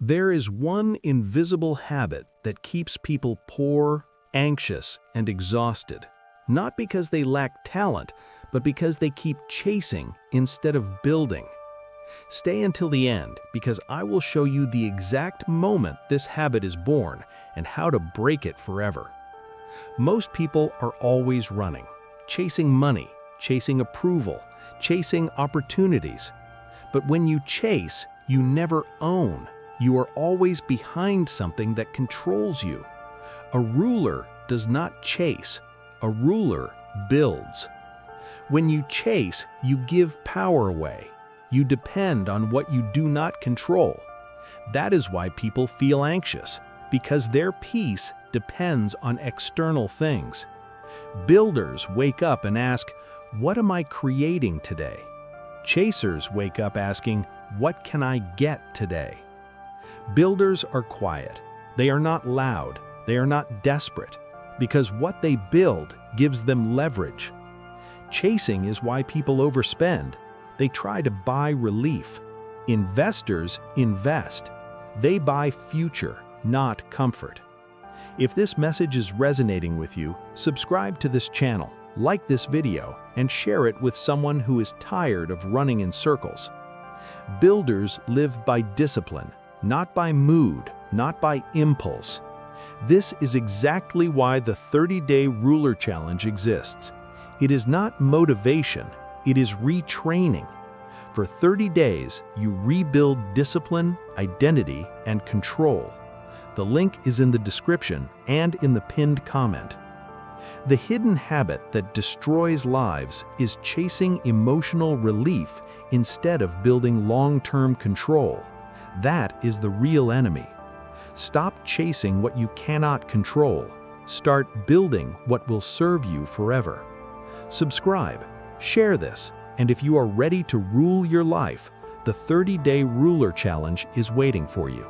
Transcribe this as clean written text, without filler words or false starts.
There is one invisible habit that keeps people poor, anxious, and exhausted. Not because they lack talent, but because they keep chasing instead of building. Stay until the end, because I will show you the exact moment this habit is born and how to break it forever. Most people are always running, chasing money, chasing approval, chasing opportunities. But when you chase, you never own. You are always behind something that controls you. A ruler does not chase. A ruler builds. When you chase, you give power away. You depend on what you do not control. That is why people feel anxious, because their peace depends on external things. Builders wake up and ask, "What am I creating today?" Chasers wake up asking, "What can I get today?" Builders are quiet. They are not loud. They are not desperate, because what they build gives them leverage. Chasing is why people overspend. They try to buy relief. Investors invest. They buy future, not comfort. If this message is resonating with you, subscribe to this channel, like this video, and share it with someone who is tired of running in circles. Builders live by discipline, not by mood, not by impulse. This is exactly why the 30-day ruler challenge exists. It is not motivation, it is retraining. For 30 days, you rebuild discipline, identity, and control. The link is in the description and in the pinned comment. The hidden habit that destroys lives is chasing emotional relief instead of building long-term control. That is the real enemy. Stop chasing what you cannot control. Start building what will serve you forever. Subscribe, share this, and if you are ready to rule your life, the 30-day ruler challenge is waiting for you.